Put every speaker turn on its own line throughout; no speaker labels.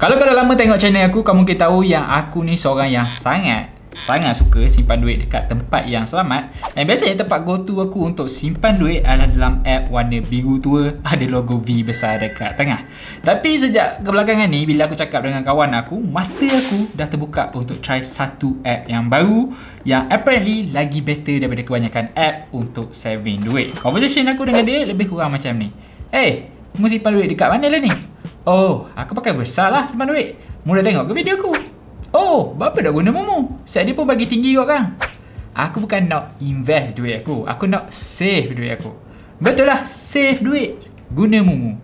Kalau kau dah lama tengok channel aku, kau mungkin tahu yang aku ni seorang yang sangat suka simpan duit dekat tempat yang selamat. Dan biasanya tempat go to aku untuk simpan duit adalah dalam app warna biru tua, ada logo V besar dekat tengah. Tapi sejak kebelakangan ni, bila aku cakap dengan kawan aku, mata aku dah terbuka untuk try satu app yang baru yang apparently lagi better daripada kebanyakan app untuk saving duit. Conversation aku dengan dia lebih kurang macam ni. Kamu simpan duit dekat mana lah ni? Oh, aku pakai besar lah simpan duit. Mu dah tengok ke video aku? Oh, berapa dah guna Momo? Set dia pun bagi tinggi kot kan? Aku bukan nak invest duit aku nak save duit aku. Betul lah, save duit guna Momo.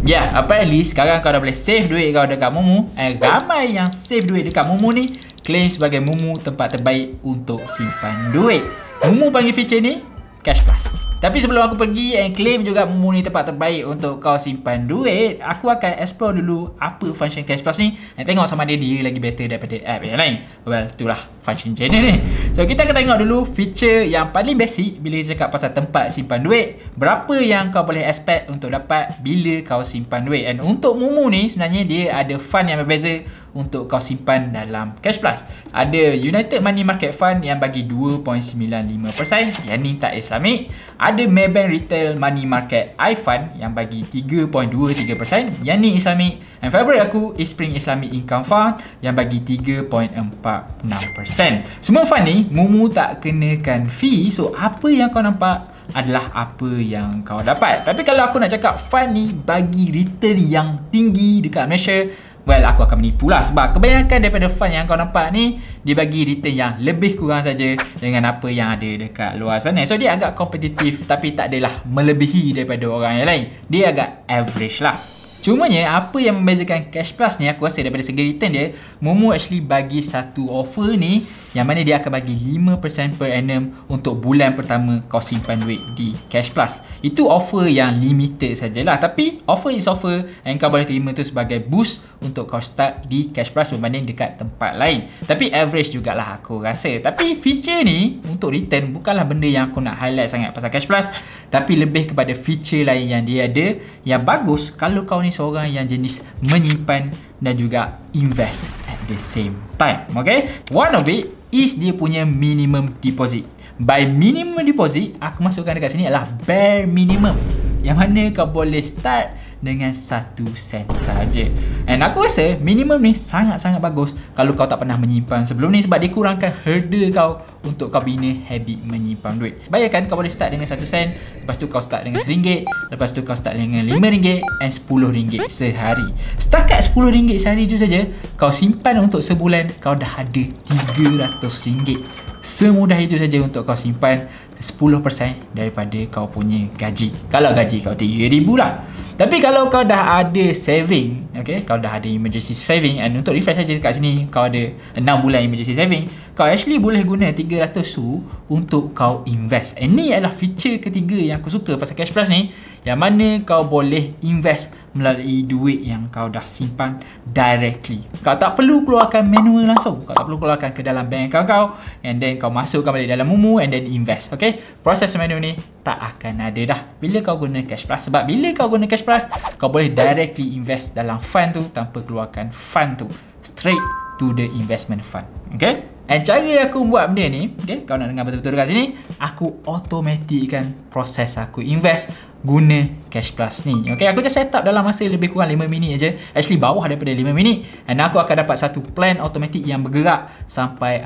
Ya, apparently sekarang kau dah boleh save duit kau dekat Momo. Ramai yang save duit dekat Momo ni claim sebagai Momo tempat terbaik untuk simpan duit. Momo panggil feature ni Cash Plus. Tapi sebelum aku pergi and claim juga Momo ni tempat terbaik untuk kau simpan duit, aku akan explore dulu apa function Cash Plus ni dan tengok sama ada dia lagi better daripada app yang lain. Well, itulah function channel ni. So, kita akan tengok dulu feature yang paling basic bila kita cakap pasal tempat simpan duit. Berapa yang kau boleh expect untuk dapat bila kau simpan duit. And untuk Momo ni sebenarnya dia ada fund yang berbeza untuk kau simpan dalam Cash Plus. Ada United Money Market Fund yang bagi 2.95%, yang ni tak Islamik. Ada Maybank Retail Money Market iFund yang bagi 3.23%, yang ni Islamik. And favourite aku is Spring Islamic Income Fund yang bagi 3.46%. Semua fund ni Momo tak kenakan fee, so apa yang kau nampak adalah apa yang kau dapat. Tapi kalau aku nak cakap fund ni bagi return yang tinggi dekat Malaysia, well, aku akan menipu lah, sebab kebanyakan daripada fund yang kau nampak ni dia bagi return yang lebih kurang saja dengan apa yang ada dekat luar sana. So dia agak kompetitif tapi tak adalah melebihi daripada orang yang lain. Dia agak average lah. Cumanya apa yang membezakan Cash Plus ni aku rasa daripada segi return dia, Momo actually bagi satu offer ni yang mana dia akan bagi 5% per annum untuk bulan pertama kau simpan duit di Cash Plus. Itu offer yang limited sajalah, tapi offer is offer and kau boleh terima tu sebagai boost untuk kau start di Cash Plus berbanding dekat tempat lain. Tapi average jugalah aku rasa. Tapi feature ni untuk return bukanlah benda yang aku nak highlight sangat pasal Cash Plus, tapi lebih kepada feature lain yang dia ada yang bagus kalau kau ni seorang yang jenis menyimpan dan juga invest at the same time. Okay, one of it is dia punya minimum deposit. By minimum deposit, aku masukkan dekat sini adalah bare minimum, yang mana kau boleh start dengan 1 sen saja. And aku rasa minimum ni sangat-sangat bagus kalau kau tak pernah menyimpan sebelum ni, sebab dia kurangkan hurdle kau untuk kau bina habit menyimpan duit. Bayangkan kau boleh start dengan 1 sen, lepas tu kau start dengan RM1, lepas tu kau start dengan RM5 and RM10 sehari. Setakat RM10 sehari tu saja, kau simpan untuk sebulan, kau dah ada RM300. Semudah itu saja untuk kau simpan 10% daripada kau punya gaji. Kalau gaji kau RM3,000 lah. Tapi kalau kau dah ada saving, okay, kau dah ada emergency saving, and untuk refresh saja kat sini kau ada 6 bulan emergency saving, kau actually boleh guna 300 tu untuk kau invest. And ni adalah feature ketiga yang aku suka pasal Cash Plus ni, yang mana kau boleh invest melalui duit yang kau dah simpan directly. Kau tak perlu keluarkan manual langsung, kau tak perlu keluarkan ke dalam bank account kau and then kau masukkan balik dalam Momo and then invest. Okay, proses manual ni tak akan ada dah bila kau guna Cash Plus, sebab bila kau guna Cash Plus kau boleh directly invest dalam fund tu tanpa keluarkan fund tu, straight to the investment fund. Okay, and cara aku buat benda ni, okay, kau nak dengar betul-betul dekat sini, aku automatickan proses aku invest guna Cash Plus ni. Okay, aku just set up dalam masa lebih kurang 5 minit aja. Actually bawah daripada 5 minit, and aku akan dapat satu plan automatic yang bergerak sampai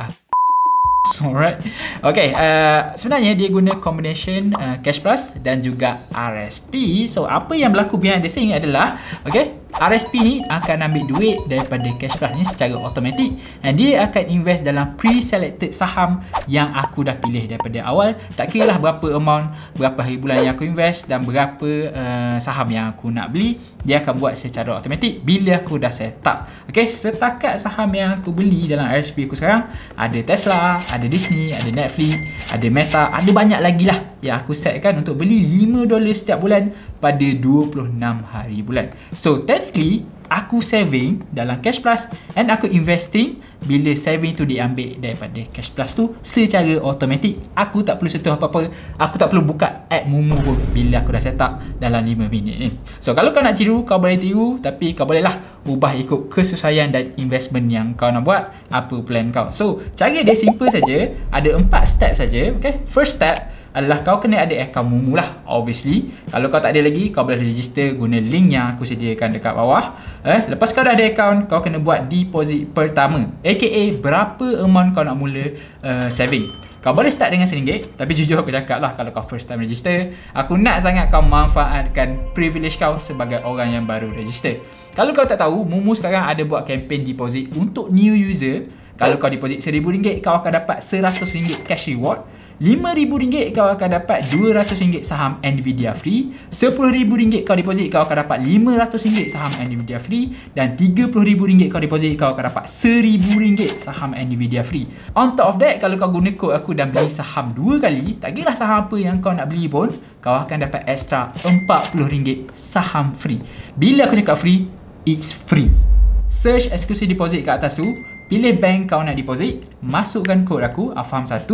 alright. Okay, sebenarnya dia guna combination Cash Plus dan juga RSP. So apa yang berlaku behind the scene adalah, okay, RSP ni akan ambil duit daripada Cash Plus ni secara automatik, and dia akan invest dalam pre-selected saham yang aku dah pilih daripada awal. Tak kira lah berapa amount, berapa hari bulan yang aku invest dan berapa saham yang aku nak beli, dia akan buat secara automatik bila aku dah set up. Okay, setakat saham yang aku beli dalam RSP aku sekarang ada Tesla, ada Disney, ada Netflix, ada Meta, ada banyak lagi lah yang aku setkan untuk beli $5 setiap bulan pada 26 hari bulan. So technically aku saving dalam Cash Plus and aku investing bila saving tu diambil daripada Cash Plus tu secara automatik. Aku tak perlu sentuh apa-apa, aku tak perlu buka app Mumu pun bila aku dah set up dalam 5 minit ni. So kalau kau nak tiru, kau boleh tiru, tapi kau bolehlah ubah ikut kesesuaian dan investment yang kau nak buat, apa plan kau. So cara dia simple saja, ada 4 step saja. Okay, first step adalah kau kena ada akaun Mumu lah, obviously. Kalau kau tak ada lagi, kau boleh register guna link yang aku sediakan dekat bawah. Lepas kau dah ada akaun, kau kena buat deposit pertama, aka berapa amount kau nak mula saving. Kau boleh start dengan RM1, tapi jujur aku cakap lah, kalau kau first time register, aku nak sangat kau manfaatkan privilege kau sebagai orang yang baru register. Kalau kau tak tahu, Mumu sekarang ada buat campaign deposit untuk new user. Kalau kau deposit RM1,000, kau akan dapat RM100 cash reward. RM5,000 kau akan dapat RM200 saham Nvidia free. RM10,000 kau deposit, kau akan dapat RM500 saham Nvidia free. Dan RM30,000 kau deposit, kau akan dapat RM1,000 saham Nvidia free. On top of that, kalau kau guna kod aku dan beli saham 2 kali, tak kira saham apa yang kau nak beli pun, kau akan dapat extra RM40 saham free. Bila aku cakap free, it's free. Search exclusive deposit kat atas tu, pilih bank kau nak deposit, masukkan kod aku AFHAM1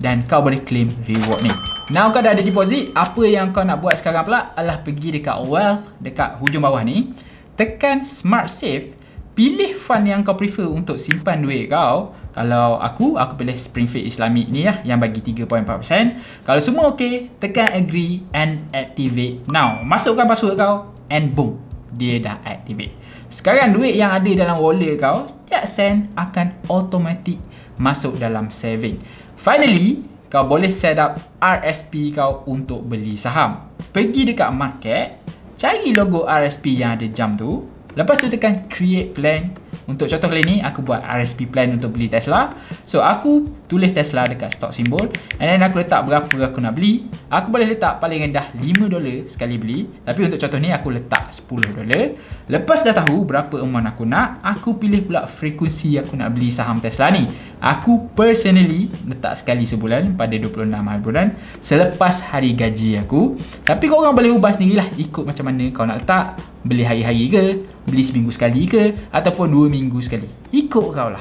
dan kau boleh claim reward ni. Now kau dah ada deposit, apa yang kau nak buat sekarang pula adalah pergi dekat Wealth, dekat hujung bawah ni, tekan Smart Save, pilih fund yang kau prefer untuk simpan duit kau. Kalau aku pilih Springfield Islamic ni lah, yang bagi 3.4%. Kalau semua okey, tekan Agree and Activate now. Masukkan password kau and boom, dia dah activate. Sekarang duit yang ada dalam wallet kau, setiap sen akan automatic masuk dalam saving. Finally, kau boleh set up RSP kau untuk beli saham. Pergi dekat market, cari logo RSP yang ada jam tu. Lepas tu tekan create plan. Untuk contoh kali ni, aku buat RSP plan untuk beli Tesla. So aku tulis Tesla dekat stock symbol, and then aku letak berapa aku nak beli. Aku boleh letak paling rendah $5 sekali beli, tapi untuk contoh ni aku letak $10. Lepas dah tahu berapa amount aku nak, aku pilih pula frekuensi aku nak beli saham Tesla ni. Aku personally letak sekali sebulan pada 26 hari bulan selepas hari gaji aku. Tapi korang boleh ubah sendirilah ikut macam mana kau nak letak. Beli hari-hari ke, beli seminggu sekali ke, ataupun 2 minggu sekali. Ikut kau lah.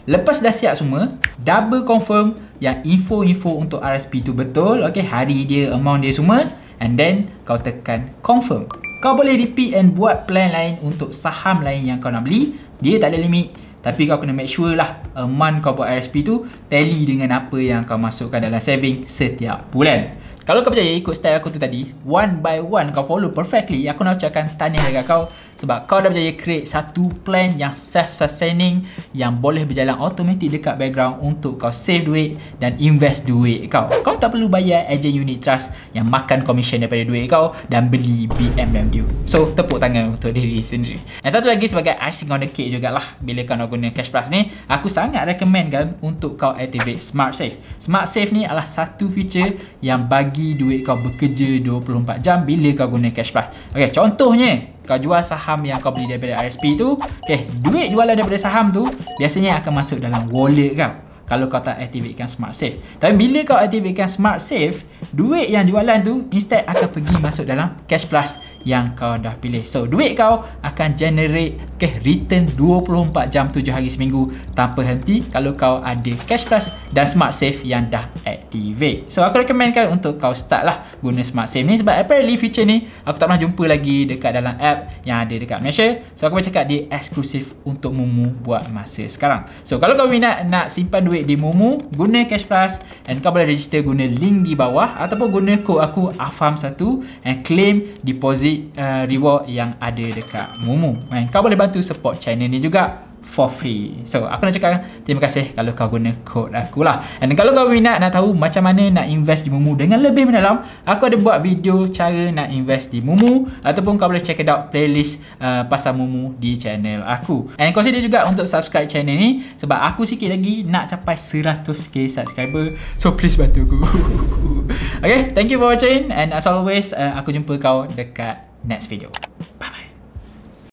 Lepas dah siap semua, double confirm yang info-info untuk RSP tu betul, okay, hari dia, amount dia semua, and then kau tekan confirm. Kau boleh repeat and buat plan lain untuk saham lain yang kau nak beli. Dia tak ada limit, tapi kau kena make sure lah amount kau buat RSP tu tally dengan apa yang kau masukkan dalam saving setiap bulan. Kalau kau percaya ikut style aku tu tadi, one by one kau follow perfectly, aku nak ucapkan tahniah dekat kau sebab kau dah berjaya create satu plan yang self-sustaining, yang boleh berjalan automatic dekat background untuk kau save duit dan invest duit kau. Kau tak perlu bayar agent unit trust yang makan commission daripada duit kau dan beli BMW. So tepuk tangan untuk diri sendiri. Dan satu lagi sebagai icing on the cake jugalah, bila kau nak guna Cash Plus ni, aku sangat recommend kan untuk kau activate Smart Save. Smart Save ni adalah satu feature yang bagi duit kau bekerja 24 jam bila kau guna Cash Plus. Okay, contohnya kau jual saham yang kau beli daripada RSP tu, okay, duit jualan daripada saham tu biasanya akan masuk dalam wallet kau kalau kau tak aktifkan Smart Save. Tapi bila kau aktifkan Smart Save, duit yang jualan tu instead akan pergi masuk dalam Cash Plus yang kau dah pilih. So duit kau akan generate return 24 jam 7 hari seminggu tanpa henti kalau kau ada Cash Plus dan Smart Save yang dah activate. So aku recommendkan untuk kau start lah guna Smart Save ni sebab apparently feature ni aku tak pernah jumpa lagi dekat dalam app yang ada dekat Malaysia. So aku boleh cakap dia eksklusif untuk Mumu buat masa sekarang. So kalau kau minat nak simpan duit di Mumu, guna Cash Plus and kau boleh register guna link di bawah ataupun guna kod aku AFHAM1 and claim deposit reward yang ada dekat Mumu. And kau boleh bantu support channel ni juga for free. So aku nak cakap terima kasih kalau kau guna kod aku lah. Dan kalau kau minat nak tahu macam mana nak invest di Mumu dengan lebih mendalam, aku ada buat video cara nak invest di Mumu, ataupun kau boleh check it out playlist pasal Mumu di channel aku. And consider juga untuk subscribe channel ni sebab aku sikit lagi nak capai 100k subscriber. So please bantu aku. Okay, thank you for watching and as always aku jumpa kau dekat next video. Bye.